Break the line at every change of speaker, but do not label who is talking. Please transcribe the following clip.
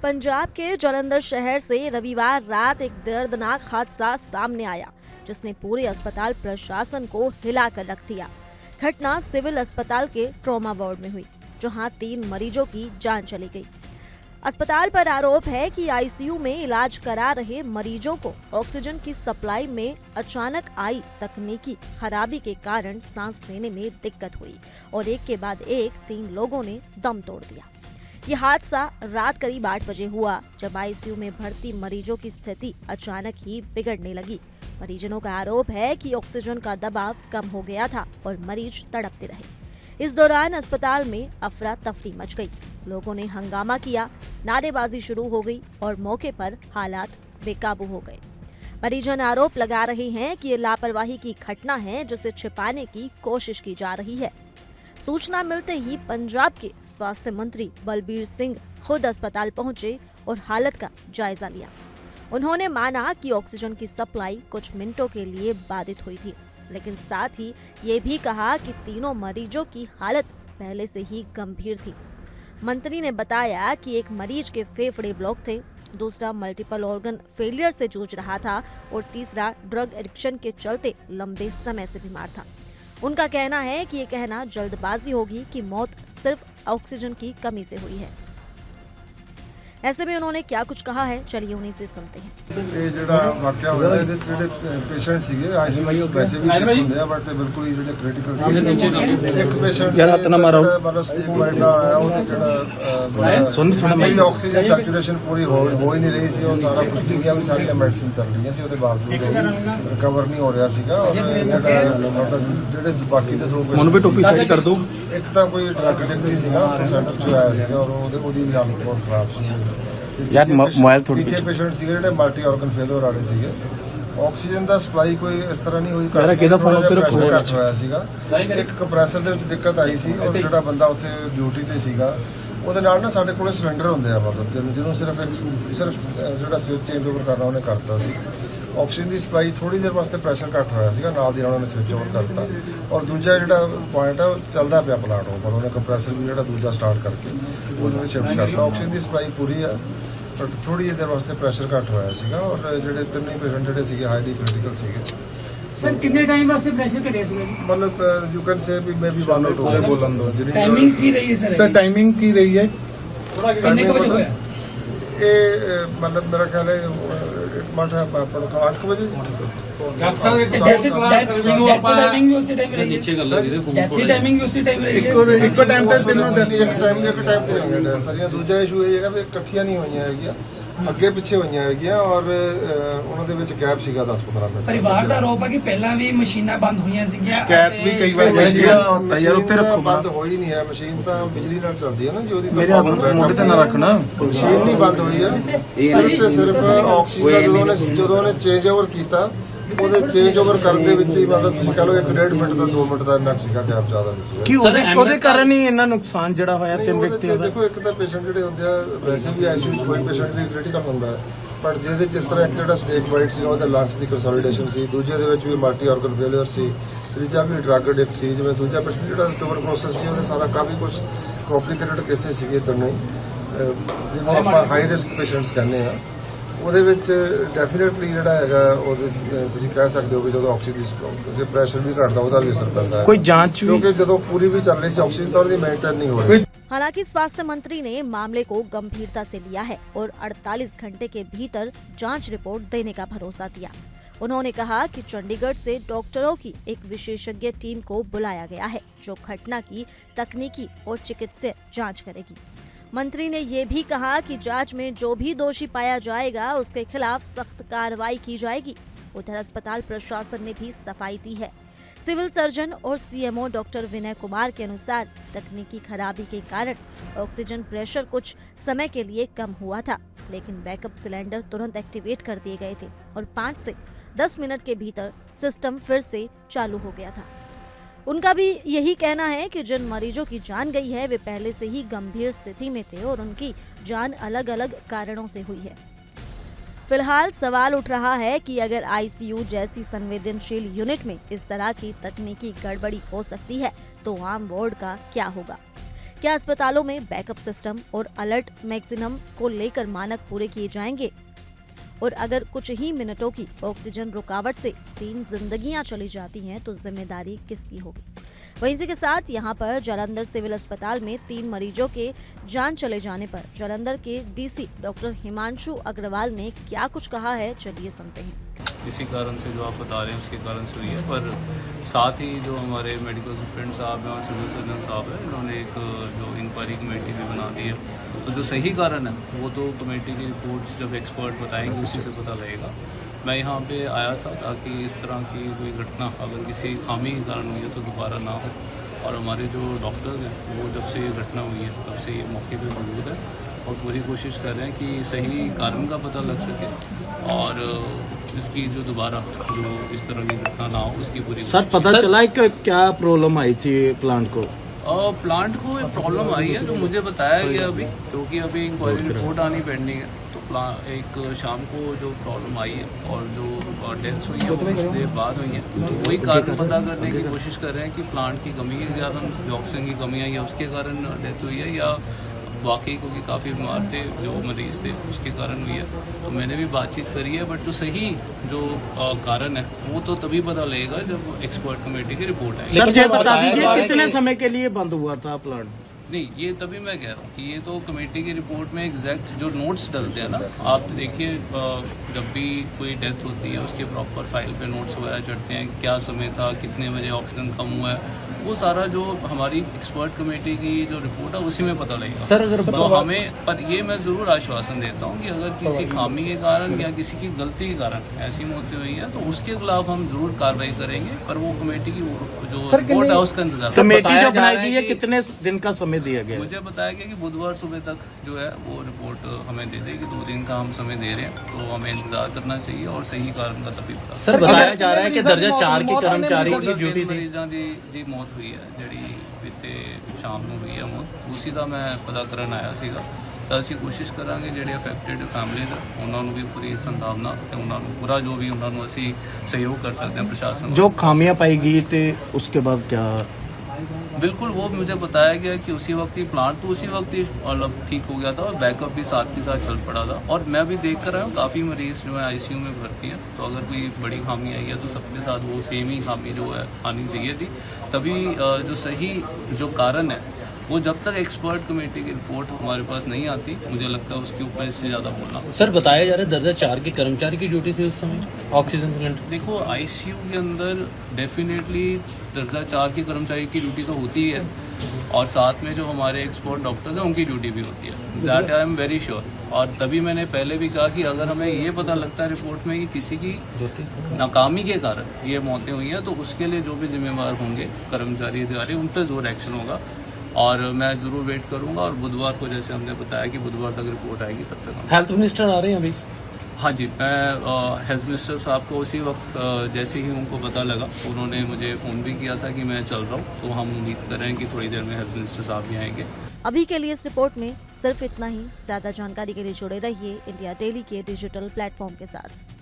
पंजाब के जालंधर शहर से रविवार रात एक दर्दनाक हादसा सामने आया, जिसने पूरे अस्पताल प्रशासन को हिलाकर रख दिया। घटना सिविल अस्पताल के ट्रॉमा वार्ड में हुई, जहां 3 मरीजों की जान चली गई। अस्पताल पर आरोप है कि आईसीयू में इलाज करा रहे मरीजों को ऑक्सीजन की सप्लाई में अचानक आई तकनीकी खराबी के कारण सांस लेने में दिक्कत हुई और एक के बाद एक 3 लोगों ने दम तोड़ दिया। ये हादसा रात करीब 8 बजे हुआ, जब आईसीयू में भर्ती मरीजों की स्थिति अचानक ही बिगड़ने लगी। मरीजों का आरोप है कि ऑक्सीजन का दबाव कम हो गया था और मरीज तड़पते रहे। इस दौरान अस्पताल में अफरा तफरी मच गई। लोगों ने हंगामा किया, नारेबाजी शुरू हो गई और मौके पर हालात बेकाबू हो गए। मरीजों आरोप लगा रहे हैं कि ये लापरवाही की घटना है, जिसे छिपाने की कोशिश की जा रही है। सूचना मिलते ही पंजाब के स्वास्थ्य मंत्री बलबीर सिंह खुद अस्पताल पहुंचे और हालत का जायजा लिया। उन्होंने माना कि ऑक्सीजन की सप्लाई कुछ मिनटों के लिए बाधित हुई थी, लेकिन साथ ही ये भी कहा कि तीनों मरीजों की हालत पहले से ही गंभीर थी। मंत्री ने बताया कि एक मरीज के फेफड़े ब्लॉक थे, दूसरा मल्टीपल ऑर्गन फेलियर से जूझ रहा था और तीसरा ड्रग एडिक्शन के चलते लंबे समय से बीमार था। उनका कहना है कि ये कहना जल्दबाजी होगी कि मौत सिर्फ ऑक्सीजन की कमी से हुई है। ऐसे में उन्होंने क्या कुछ कहा है, चलिए उन्हीं से सुनते हैं।
ਇਹ ਜਿਹੜਾ ਵਾਕਿਆ ਹੋਇਆ ਇਹਦੇ ਜਿਹੜੇ ਪੇਸ਼ੈਂਟ ਸੀਗੇ ਆਈਸੀਯੂ ਵੈਸੇ ਵੀ ਸਿਕ ਹੁੰਦੇ ਆ, ਬਟ ਬਿਲਕੁਲ ਹੀ ਜਿਹੜੇ ਕ੍ਰਿਟੀਕਲ ਸੀ। ਇੱਕ ਪੇਸ਼ੈਂਟ ਮਤਲਬ ਸਟੇਜ ਵਾਈਡ ਨਾਲ ਆਇਆ, ਉਹਨੇ ਜਿਹੜਾ ਆਕਸੀਜਨ ਸੈਚੂਰੇਸ਼ਨ ਪੂਰੀ ਹੋ ਹੀ ਨਹੀਂ ਰਹੀ ਸੀ। ਉਹ ਸਾਰਾ ਕੁਝ ਗਿਆ ਵੀ ਸਾਰੀਆਂ ਮੈਡੀਸਿਨ ਚੱਲ ਰਹੀਆਂ ਸੀ, ਉਹਦੇ ਬਾਵਜੂਦ ਰਿਕਵਰ ਨਹੀਂ ਹੋ ਰਿਹਾ ਸੀਗਾ। ਔਰ ਜਿਹੜੇ ਬਾਕੀ ਦੇ 2
ਮੈਨੂੰ ਵੀ ਟੋਪੀ ਸਾਈਡ ਕਰ ਦਿਓ।
ਇੱਕ ਤਾਂ ਕੋਈ ਡਰਗ ਐਡਿਕਟ ਸੀਗਾ, ਉਹ ਸੈਂਟਰ 'ਚ ਆਇਆ ਸੀਗਾ ਔਰ ਉਹਦੀ ਵੀ ਹਾਲਤ ਬਹੁਤ ਖਰਾਬ ਸੀ।
ਯਾਰ ਮੋਬਾਈਲ ਥੋੜੀ
ਪਿੱਛੇ ਪੇਸ਼ੈਂਟ ਸੀਗੇ ਜਿਹੜੇ ਮਲਟੀ ਆਰਗਨ ਫੇਲਿਅਰ ਵਾਲੇ ਸੀਗੇ। ਆਕਸੀਜਨ ਦਾ ਸਪਲਾਈ ਕੋਈ ਇਸ ਤਰ੍ਹਾਂ ਨਹੀਂ ਹੋਈ, ਘੱਟ ਹੋਇਆ ਸੀਗਾ। ਇੱਕ ਕੰਪਰੈਸਰ ਦੇ ਵਿੱਚ ਦਿੱਕਤ ਆਈ ਸੀ ਔਰ ਜਿਹੜਾ ਬੰਦਾ ਉੱਥੇ ਡਿਊਟੀ ਤੇ ਸੀਗਾ ਉਹਦੇ ਨਾਲ ਨਾ ਸਾਡੇ ਕੋਲੇ ਸਿਲੰਡਰ ਹੁੰਦੇ ਆ, ਮਤਲਬ ਜਿਹਨੂੰ ਸਿਰਫ ਜਿਹੜਾ ਸਵਿਚ ਚੇਂਜ ਓਵਰ ਕਰਨਾ ਉਹਨੇ ਕਰਤਾ ਸੀ। ਆਕਸੀਜਨ ਦੀ ਸਪਲਾਈ ਥੋੜੀ ਦੇਰ ਵਾਸਤੇ ਪ੍ਰੈਸ਼ਰ ਘੱਟ ਹੋਇਆ ਸੀਗਾ, ਨਾਲ ਦੀ ਨਾਲ ਉਹਨੇ ਸਵਿਚ ਓਵਰ ਕਰਤਾ। ਔਰ ਦੂਜਾ ਜਿਹੜਾ ਪੁਆਇੰਟ ਹੈ ਉਹ ਚੱਲਦਾ ਪਿਆ ਪਲਾਂਟ, ਪਰ ਉਹਨੇ ਕੰਪਰੈਸਰ ਵੀ ਜਿਹੜਾ ਦੂਜਾ ਸਟਾਰਟ ਕਰਕੇ ਉਹਦੇ ਤੇ ਸ਼ਿਫਟ ਕਰਤਾ। ਆਕਸੀਜਨ ਦੀ ਸਪਲਾਈ ਪੂਰੀ ਆ, ਪਰ ਥੋੜੀ ਦੇਰ ਵਾਸਤੇ ਪ੍ਰੈਸ਼ਰ ਘੱਟ ਹੋਇਆ ਸੀਗਾ। ਔਰ ਜਿਹੜੇ 3 ਪੇਸ਼ੈਂਟ ਜਿਹੜੇ ਸੀਗੇ ਹਾਈਲੀ ਕ੍ਰਿਟੀਕਲ ਸੀਗੇ।
ਸਰ ਕਿੰਨੇ ਟਾਈਮ ਵਾਸਤੇ ਪ੍ਰੈਸ਼ਰ ਘਟਿਆ ਸੀਗਾ?
ਮਤਲਬ ਯੂ ਕੈਨ ਸੇ ਵੀ ਮੇਬੀ 1 or 2 ਬੋਲਣ ਦੋ। ਜਿਹੜੀ
ਟਾਈਮਿੰਗ ਕੀ ਰਹੀ ਹੈ ਸਰ?
ਟਾਈਮਿੰਗ ਕੀ ਰਹੀ ਹੈ?
ਕਿੰਨੇ ਵਜੇ ਹੋਇਆ
ਇਹ? ਮਤਲਬ ਮੇਰਾ ਖਿਆਲ ਹੈ ਮਟ ਹੈ 8 ਵਜੇ।
ਟਾਈਮਿੰਗ ਵੀ ਉਸੇ ਟਾਈਮ ਰਹੀ ਹੈ। ਟਾਈਮਿੰਗ ਵੀ ਉਸੇ ਟਾਈਮ ਰਹੀ ਹੈ।
ਇੱਕੋ ਟਾਈਮ ਤੇ ਤਿੰਨੋਂ
ਇੱਕ ਟਾਈਮ ਤੇ ਹੋਈਆਂ ਸਾਰੀਆਂ। ਦੂਜਾ ਇਸ਼ੂ ਇਹ ਹੈਗਾ ਵੀ ਇਕੱਠੀਆਂ ਨਹੀਂ ਹੋਈਆਂ ਹੈਗੀਆਂ, ਅੱਗੇ ਪਿੱਛੇ ਹੋਈਆਂ ਹੈਗੀਆਂ ਔਰ ਉਹਨਾਂ ਦੇ ਵਿੱਚ ਗੈਪ ਸੀਗਾ 10-15 ਮਿੰਟ।
ਪਰਿਵਾਰ ਦਾ ਆਰੋਪ ਹੈ ਕਿ ਪਹਿਲਾਂ ਵੀ ਮਸ਼ੀਨਾਂ ਬੰਦ ਹੋਈਆਂ ਸੀਗੀਆਂ।
ਸ਼ਿਕਾਇਤ ਵੀ ਕਈ ਵਾਰ
ਬੰਦ ਹੋਈ ਨਹੀਂ ਹੈ। ਮਸ਼ੀਨ ਤਾਂ ਬਿਜਲੀ ਨਾਲ ਚੱਲਦੀ ਹੈ ਨਾ, ਜੋ ਉਹਦੀ
ਮੋਢੇ ਤੇ ਨਾ ਰੱਖਣਾ।
ਮਸ਼ੀਨ ਨਹੀਂ ਬੰਦ ਹੋਈ ਹੈ, ਸਿਰਫ ਤੇ ਸਿਰਫ ਆਕਸੀਜਨ ਜਦੋਂ ਉਹਨੇ ਚੇਂਜ ਓਵਰ ਕੀਤਾ, ਉਹਦੇ ਚੇਂਜ ਓਵਰ ਕਰਨ ਦੇ ਵਿੱਚ ਹੀ ਮਤਲਬ ਤੁਸੀਂ ਕਹ ਲਓ 1.5 ਮਿੰਟ ਦਾ 2 ਮਿੰਟ ਦਾ ਇੰਨਾ ਸੀਗਾ, ਗੈਪ ਜ਼ਿਆਦਾ ਨਹੀਂ ਸੀਗਾ।
ਕੀ ਉਹਦੇ ਕਾਰਨ ਹੀ ਇੰਨਾ ਨੁਕਸਾਨ ਜਿਹੜਾ ਹੋਇਆ 3 ਵਿਅਕਤੀਆਂ ਦਾ?
ਦੇਖੋ, ਇੱਕ ਤਾਂ ਪੇਸ਼ੈਂਟ ਜਿਹੜੇ ਹੁੰਦੇ ਆ ਵੈਸੇ ਵੀ ਆਈਸੀਯੂ 'ਚ ਕੋਈ ਪੇਸ਼ੈਂਟ ਵੀ ਕ੍ਰਿਟੀਕਲ ਹੁੰਦਾ ਹੈ, ਬਟ ਜਿਹਦੇ 'ਚ ਇਸ ਤਰ੍ਹਾਂ ਇੱਕ ਜਿਹੜਾ ਸਨੇਕ ਬਾਈਟ ਸੀਗਾ ਉਹਦੇ ਲੰਗਸ ਦੀ ਕੰਸੋਲੀਡੇਸ਼ਨ ਸੀ, ਦੂਜੇ ਦੇ ਵਿੱਚ ਵੀ ਮਲਟੀ ਆਰਗਨ ਫੇਲਿਅਰ ਸੀ, ਤੀਜਾ ਵੀ ਡਰਗ ਐਡਿਕਟ ਸੀ। ਜਿਵੇਂ ਦੂਜਾ ਪੇਸ਼ੈਂਟ ਜਿਹੜਾ ਟਿਊਬਰਕਲੋਸਿਸ ਸੀ, ਉਹਦੇ ਸਾਰਾ ਕਾਫੀ ਕੁਝ ਕੰਪਲਿਕੇਟਡ ਕੇਸਿਸ ਸੀਗੇ ਦੋਨੋਂ ਹੀ, ਜਿਹਨੂੰ ਆਪਾਂ ਹਾਈ ਰਿਸਕ ਪੇਸ਼ੈਂਟਸ ਕਹਿੰਦੇ ਆ। ਉਹਦੇ ਵਿੱਚ ਡੈਫੀਨੇਟਲੀ ਜਿਹੜਾ ਹੈਗਾ ਉਹਦੇ ਤੁਸੀਂ ਕਹਿ ਸਕਦੇ ਹੋ ਕਿ ਜਦੋਂ ਆਕਸੀਜਨ ਦੇ ਪ੍ਰੈਸ਼ਰ ਵੀ ਘਟਦਾ ਉਹਦਾ ਵੀ ਅਸਰ ਪੈਂਦਾ ਹੈ।
ਕੋਈ ਜਾਂਚ
क्योंकि ਜਦੋਂ पूरी भी चल रही थी ऑक्सीजन तो और मेंटेन नहीं हो रही।
हालांकि स्वास्थ्य मंत्री ने मामले को गंभीरता से लिया है और 48 घंटे के भीतर जांच रिपोर्ट देने का भरोसा दिया। उन्होंने कहा कि चंडीगढ़ से डॉक्टरों की एक विशेषज्ञ टीम को बुलाया गया है, जो घटना की तकनीकी और चिकित्सीय जांच करेगी। मंत्री ने ये भी कहा कि जांच में जो भी दोषी पाया जाएगा उसके खिलाफ सख्त कार्रवाई की जाएगी। उधर अस्पताल प्रशासन ने भी सफाई दी है। सिविल सर्जन और सीएमओ डॉक्टर विनय कुमार के अनुसार तकनीकी खराबी के कारण ऑक्सीजन प्रेशर कुछ समय के लिए कम हुआ था, लेकिन बैकअप सिलेंडर तुरंत एक्टिवेट कर दिए गए थे और 5 से 10 मिनट के भीतर सिस्टम फिर से चालू हो गया था। उनका भी यही कहना है कि जिन मरीजों की जान गई है वे पहले से ही गंभीर स्थिति में थे और उनकी जान अलग अलग कारणों से हुई है। फिलहाल सवाल उठ रहा है कि अगर आईसीयू जैसी संवेदनशील यूनिट में इस तरह की तकनीकी गड़बड़ी हो सकती है तो आम वार्ड का क्या होगा? क्या अस्पतालों में बैकअप सिस्टम और अलर्ट मैक्सिमम को लेकर मानक पूरे किए जाएंगे? और अगर कुछ ही मिनटों की ऑक्सीजन रुकावट से 3 जिंदगियां चली जाती हैं तो जिम्मेदारी किसकी होगी? वहीं इसी के साथ यहां पर जालंधर सिविल अस्पताल में 3 मरीजों के जान चले जाने पर जालंधर के डीसी डॉक्टर हिमांशु अग्रवाल ने क्या कुछ कहा है, चलिए सुनते हैं।
इसी कारण से जो आप बता रहे हैं उसके कारण से हुई है, पर साथ ही जो हमारे मेडिकल सुप्रिटेंडेंट साहब हैं और सिविल सर्जन साहब हैं, इन्होंने एक जो इंक्वायरी कमेटी भी बना दी है। तो जो सही कारण है वो तो कमेटी की रिपोर्ट जब एक्सपर्ट बताएंगे उसी से पता लगेगा। मैं यहाँ पे आया था ताकि इस तरह की कोई घटना अगर किसी खामी के कारण हुई है तो दोबारा ना हो, और हमारे जो डॉक्टर्स हैं वो जब से ये घटना हुई है तब से ये मौके पे मौजूद है और पूरी कोशिश कर रहे हैं कि सही कारण का पता लग सके और इसकी जो दोबारा जो इस तरह की घटना ना हो उसकी पूरी।
सर पता चला है कि क्या प्रॉब्लम आई थी प्लांट को?
प्लांट को एक प्रॉब्लम आई है जो मुझे बताया गया अभी, क्योंकि अभी इंक्वायरी रिपोर्ट आनी पेंडिंग है। तो एक शाम को जो प्रॉब्लम आई है और जो डेथ्स हुई है वो कुछ देर बाद हुई है, तो वही कारण पता करने की कोशिश कर रहे हैं कि प्लांट की कमी के कारण जो ऑक्सीजन की कमी आई है उसके कारण डेथ हुई है या वाकई क्योंकि काफ़ी बीमार थे जो मरीज थे उसके कारण हुई है। तो मैंने भी बातचीत करी है, बट जो सही जो कारण है वो तो तभी पता लगेगा जब एक्सपर्ट कमेटी की रिपोर्ट आएगी।
सर ये बता दीजिए कितने समय के लिए बंद हुआ था प्लांट?
नहीं, ये तभी मैं कह रहा हूँ कि ये तो कमेटी की रिपोर्ट में एग्जैक्ट जो नोट्स डलते हैं ना, आप देखिए जब भी कोई डेथ होती है उसके प्रॉपर फाइल पे नोट्स वगैरह चढ़ते हैं, क्या समय था, कितने बजे ऑक्सीजन कम हुआ है, वो सारा जो हमारी एक्सपर्ट कमेटी की जो रिपोर्ट है उसी में पता लगेगा।
सर अगर
तो हमें, पर ये मैं जरूर आश्वासन देता हूँ कि अगर किसी खामी के कारण या किसी की गलती के कारण ऐसी मौतें हुई है तो उसके खिलाफ हम जरूर कार्रवाई करेंगे, पर वो कमेटी की जो रिपोर्ट है उसका इंतजार।
कमेटी जो बनाई गई है कितने दिन का समय दिया गया?
मुझे बताया गया कि बुधवार सुबह तक जो है वो रिपोर्ट हमें दे देगी। 2 दिन का हम समय दे रहे हैं, तो हमें इंतजार करना चाहिए और सही कारण का तभी पता।
सर बताया जा रहा है कि दर्जा 4 के कर्मचारी की ड्यूटी थी।
मरीजों की मौत हुई है ਜਿਹੜੀ बीते शाम ਨੂੰ हुई है मौत, उसी का मैं पता करन आया ਸੀਗਾ। ਤਾਂ ਅਸੀਂ ਕੋਸ਼ਿਸ਼ ਕਰਾਂਗੇ ਜਿਹੜੇ ਅਫੈਕਟਡ ਫੈਮਿਲੀਜ਼ ਉਹਨਾਂ ਨੂੰ ਵੀ ਪੂਰੀ ਸੰਭਾਵਨਾ ਤੇ ਉਹਨਾਂ ਨੂੰ ਪੂਰਾ ਜੋ ਵੀ ਉਹਨਾਂ ਨੂੰ ਅਸੀਂ सहयोग कर सकते हैं प्रशासन।
जो खामियां पाई गई थे उसके बाद क्या?
बिल्कुल, वो मुझे बताया गया कि उसी वक्त ही प्लांट तो उसी वक्त ही मतलब ठीक हो गया था और बैकअप भी साथ के साथ चल पड़ा था। और मैं भी देख कर आया हूँ काफ़ी मरीज जो है आईसीयू में भर्ती हैं, तो अगर कोई बड़ी खामी आई है तो सबके साथ वो सेम ही खामी जो है आनी चाहिए थी। तभी जो सही जो कारण है वो जब तक एक्सपर्ट कमेटी की रिपोर्ट हमारे पास नहीं आती, मुझे लगता है उसके ऊपर इससे ज़्यादा बोलना।
सर बताया जा रहा है दर्जा 4 के कर्मचारी की ड्यूटी थी उस समय ऑक्सीजन सिलेंडर।
देखो, आईसीयू के अंदर डेफिनेटली दर्जा 4 के कर्मचारी की ड्यूटी तो होती है और साथ में जो हमारे एक्सपर्ट डॉक्टर्स हैं उनकी ड्यूटी भी होती है, that I am very sure. और तभी मैंने पहले भी कहा कि अगर हमें ये पता लगता है रिपोर्ट में कि किसी की नाकामी के कारण ये मौतें हुई हैं तो उसके लिए जो भी जिम्मेवार होंगे कर्मचारी अधिकारी उन पर जोर एक्शन होगा। और मैं जरूर वेट करूंगा और बुधवार को जैसे हमने बताया कि बुधवार तक रिपोर्ट आएगी तब तक हम।
हेल्थ मिनिस्टर आ रहे हैं अभी?
हाँ जी, मैं हेल्थ मिनिस्टर साहब को उसी वक्त जैसे ही उनको पता लगा उन्होंने मुझे फ़ोन भी किया था कि मैं चल रहा हूँ, तो हम उम्मीद कर रहे हैं कि थोड़ी देर में हेल्थ मिनिस्टर साहब भी आएंगे।
अभी के लिए इस रिपोर्ट में सिर्फ इतना ही। ज्यादा जानकारी के लिए जुड़े रहिए इंडिया डेली के डिजिटल प्लेटफॉर्म के साथ।